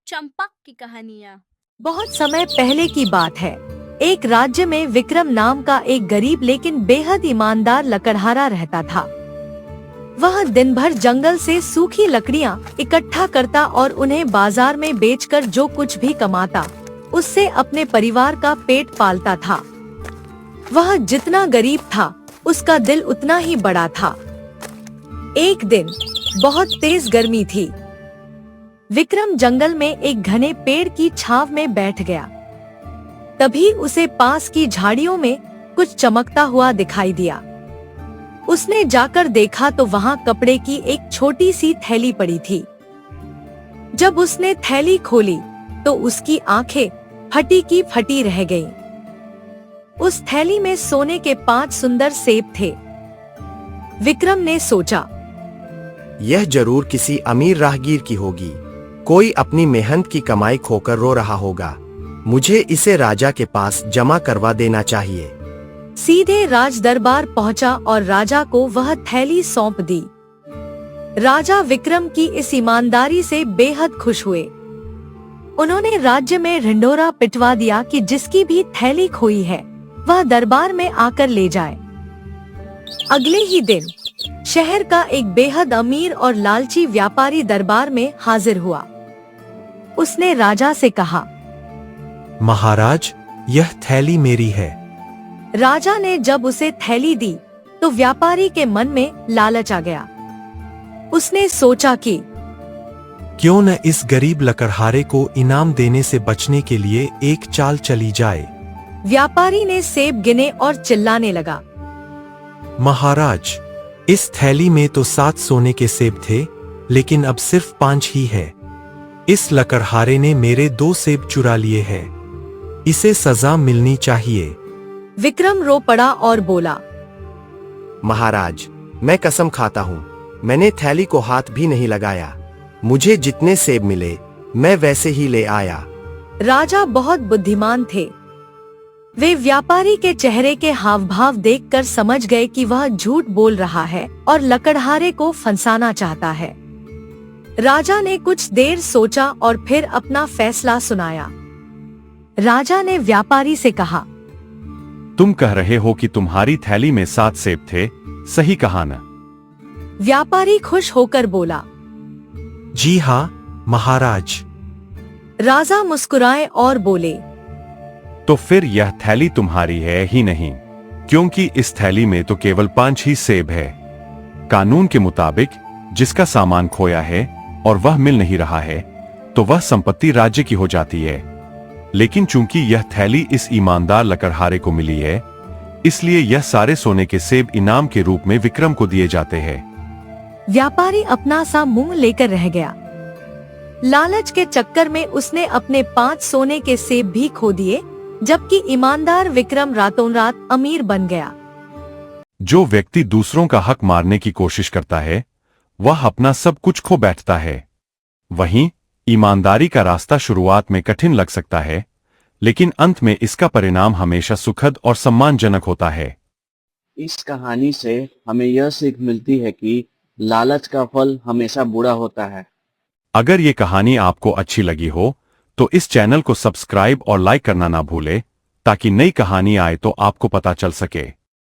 चंपक की कहानियाँ। बहुत समय पहले की बात है। एक राज्य में विक्रम नाम का एक गरीब लेकिन बेहद ईमानदार लकड़हारा रहता था। वह दिन भर जंगल से सूखी लकड़ियां इकट्ठा करता और उन्हें बाजार में बेचकर जो कुछ भी कमाता उससे अपने परिवार का पेट पालता था। वह जितना गरीब था उसका दिल उतना ही बड़ा था। एक दिन बहुत तेज गर्मी थी। विक्रम जंगल में एक घने पेड़ की छांव में बैठ गया। तभी उसे पास की झाड़ियों में कुछ चमकता हुआ दिखाई दिया। उसने जाकर देखा तो वहां कपड़े की एक छोटी सी थैली पड़ी थी। जब उसने थैली खोली तो उसकी आंखें फटी की फटी रह गईं। उस थैली में सोने के 5 सुंदर सेब थे। विक्रम ने सोचा, यह जरूर किसी अमीर राहगीर की होगी। कोई अपनी मेहनत की कमाई खोकर रो रहा होगा। मुझे इसे राजा के पास जमा करवा देना चाहिए। सीधे राज दरबार पहुंचा और राजा को वह थैली सौंप दी। राजा विक्रम की इस ईमानदारी से बेहद खुश हुए। उन्होंने राज्य में ढिंढोरा पिटवा दिया कि जिसकी भी थैली खोई है वह दरबार में आकर ले जाए। अगले ही दिन शहर का एक बेहद अमीर और लालची व्यापारी दरबार में हाजिर हुआ। उसने राजा से कहा, महाराज, यह थैली मेरी है। राजा ने जब उसे थैली दी तो व्यापारी के मन में लालच आ गया। उसने सोचा कि क्यों न इस गरीब लकड़हारे को इनाम देने से बचने के लिए एक चाल चली जाए। व्यापारी ने सेब गिने और चिल्लाने लगा, महाराज, इस थैली में तो 7 सोने के सेब थे, लेकिन अब सिर्फ 5 ही है। इस लकड़हारे ने मेरे 2 सेब चुरा लिए हैं। इसे सजा मिलनी चाहिए। विक्रम रो पड़ा और बोला, महाराज, मैं कसम खाता हूँ, मैंने थैली को हाथ भी नहीं लगाया। मुझे जितने सेब मिले मैं वैसे ही ले आया। राजा बहुत बुद्धिमान थे। वे व्यापारी के चेहरे के हाव भाव देखकर समझ गए कि वह झूठ बोल रहा है और लकड़हारे को फंसाना चाहता है। राजा ने कुछ देर सोचा और फिर अपना फैसला सुनाया। राजा ने व्यापारी से कहा, तुम कह रहे हो कि तुम्हारी थैली में 7 सेब थे, सही कहा न? व्यापारी खुश होकर बोला, जी हाँ महाराज। राजा मुस्कुराए और बोले, तो फिर यह थैली तुम्हारी है ही नहीं, क्योंकि इस थैली में तो केवल 5 ही सेब है। कानून के मुताबिक जिसका सामान खोया है और वह मिल नहीं रहा है तो वह संपत्ति राज्य की हो जाती है। लेकिन चूंकि यह थैली इस ईमानदार लकड़हारे को मिली है, इसलिए यह सारे सोने के सेब इनाम के रूप में विक्रम को दिए जाते हैं। व्यापारी अपना सा मुंह लेकर रह गया। लालच के चक्कर में उसने अपने 5 सोने के सेब भी खो दिए, जबकि ईमानदार विक्रम रातों रात अमीर बन गया। जो व्यक्ति दूसरों का हक मारने की कोशिश करता है वह अपना सब कुछ खो बैठता है। वहीं ईमानदारी का रास्ता शुरुआत में कठिन लग सकता है, लेकिन अंत में इसका परिणाम हमेशा सुखद और सम्मानजनक होता है। इस कहानी से हमें यह सीख मिलती है कि लालच का फल हमेशा बुरा होता है। अगर ये कहानी आपको अच्छी लगी हो तो इस चैनल को सब्सक्राइब और लाइक करना ना भूले, ताकि नई कहानी आए तो आपको पता चल सके।